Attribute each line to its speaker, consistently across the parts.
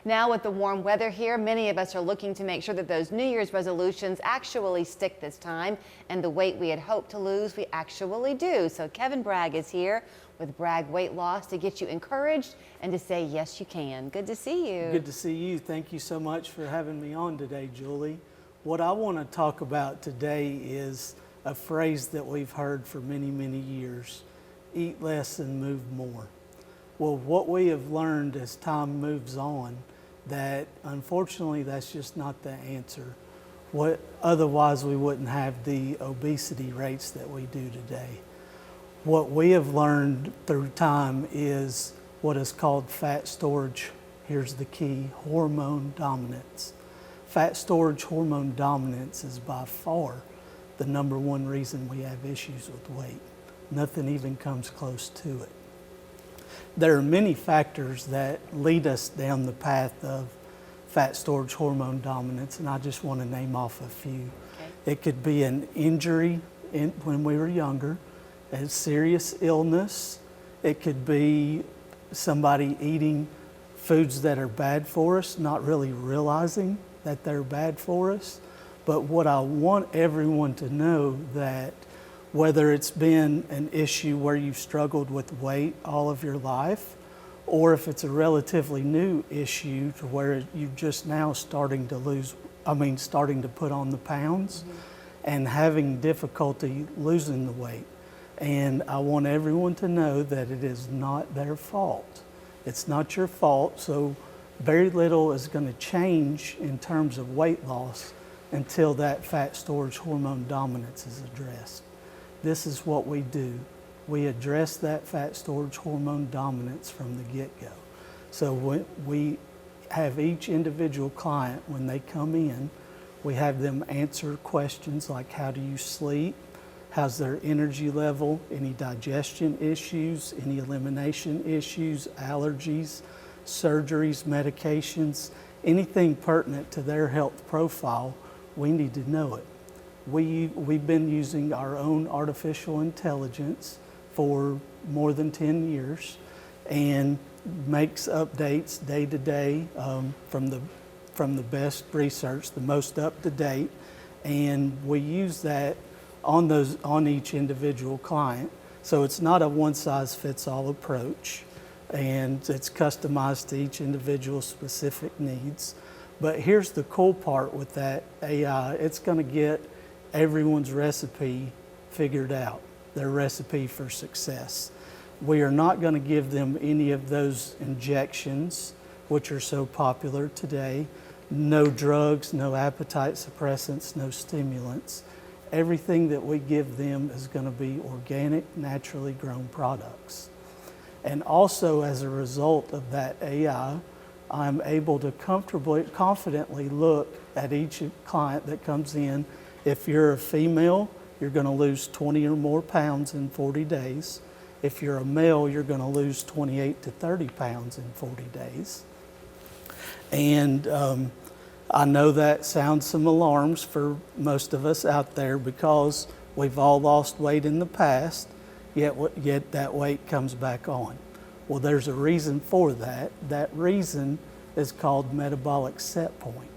Speaker 1: Now with the warm weather here, many of us are looking to make sure that those New Year's resolutions actually stick this time, and the weight we had hoped to lose, we actually do. So Kevin Bragg is here with Bragg Weight Loss to get you encouraged and to say, yes, you can. Good to see you.
Speaker 2: Good to see you. Thank you so much for having me on today, Julie. What I want to talk about today is a phrase that we've heard for many, many years: eat less and move more. Well, what we have learned as time moves on, that unfortunately that's just not the answer. Otherwise we wouldn't have the obesity rates that we do today. What we have learned through time is what is called fat storage. Here's the key: hormone dominance. Fat storage hormone dominance is by far the #1 reason we have issues with weight. Nothing even comes close to it. There are many factors that lead us down the path of fat storage hormone dominance, and I just want to name off a few. Okay. It could be an injury when we were younger, a serious illness. It could be somebody eating foods that are bad for us, not really realizing that they're bad for us. But what I want everyone to know, that whether it's been an issue where you've struggled with weight all of your life, or if it's a relatively new issue to where you're just now starting to put on the pounds and having difficulty losing the weight. And I want everyone to know that it is not their fault. It's not your fault, so very little is going to change in terms of weight loss until that fat storage hormone dominance is addressed. This is what we do. We address that fat storage hormone dominance from the get-go. So when we have each individual client, when they come in, we have them answer questions like, how do you sleep? How's their energy level? Any digestion issues? Any elimination issues? Allergies? Surgeries? Medications? Anything pertinent to their health profile, we need to know it. We've been using our own artificial intelligence for more than 10 years and makes updates day to day from the best research, the most up to date, and we use that on each individual client. So it's not a one-size-fits-all approach, and it's customized to each individual's specific needs. But here's the cool part with that AI: it's going to get everyone's recipe figured out, their recipe for success. We are not going to give them any of those injections, which are so popular today. No drugs, no appetite suppressants, no stimulants. Everything that we give them is going to be organic, naturally grown products. And also, as a result of that AI, I'm able to confidently look at each client that comes in. If you're a female, you're going to lose 20 or more pounds in 40 days. If you're a male, you're going to lose 28 to 30 pounds in 40 days. And I know that sounds some alarms for most of us out there, because we've all lost weight in the past, yet that weight comes back on. Well, there's a reason for that. That reason is called metabolic set point.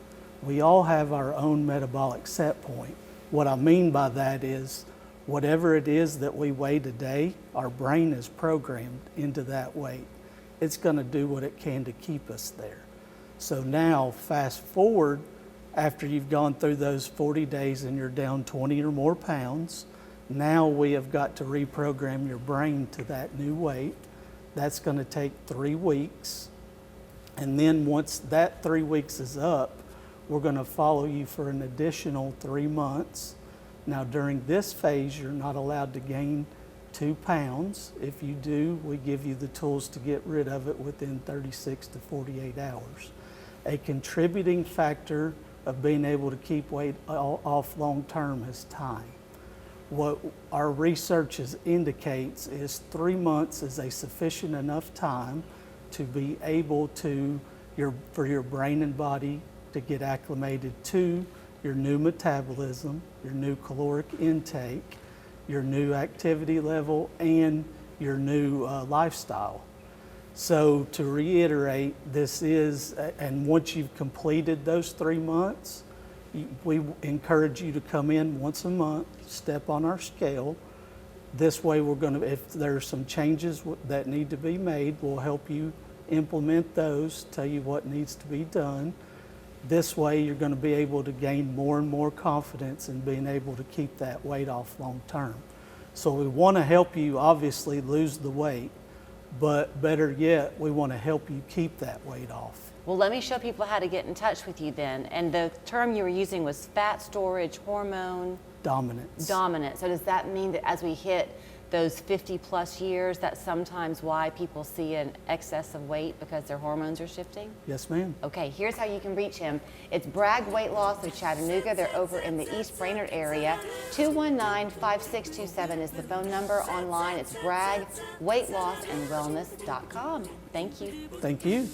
Speaker 2: We all have our own metabolic set point. What I mean by that is, whatever it is that we weigh today, our brain is programmed into that weight. It's going to do what it can to keep us there. So now, fast forward, after you've gone through those 40 days and you're down 20 or more pounds, now we have got to reprogram your brain to that new weight. That's going to take 3 weeks. And then once that 3 weeks is up, we're going to follow you for an additional 3 months. Now, during this phase, you're not allowed to gain 2 pounds. If you do, we give you the tools to get rid of it within 36 to 48 hours. A contributing factor of being able to keep weight off long term is time. What our research indicates is 3 months is a sufficient enough time to be able to, for your brain and body to get acclimated to your new metabolism, your new caloric intake, your new activity level, and your new lifestyle. So to reiterate, this is, and once you've completed those 3 months, we encourage you to come in once a month, step on our scale. This way we're going to, if there's some changes that need to be made, we'll help you implement those, tell you what needs to be done. This way you're going to be able to gain more and more confidence in being able to keep that weight off long term. So we want to help you obviously lose the weight, but better yet, we want to help you keep that weight off.
Speaker 1: Well, let me show people how to get in touch with you then. And the term you were using was fat storage hormone
Speaker 2: Dominance.
Speaker 1: dominant. So does that mean that as we hit those 50 plus years, that's sometimes why people see an excess of weight because their hormones are shifting?
Speaker 2: Yes, ma'am.
Speaker 1: Okay, here's how you can reach him. It's Bragg Weight Loss of Chattanooga. They're over in the East Brainerd area. 219-5627 is the phone number. Online, it's braggweightlossandwellness.com. Thank you.
Speaker 2: Thank you.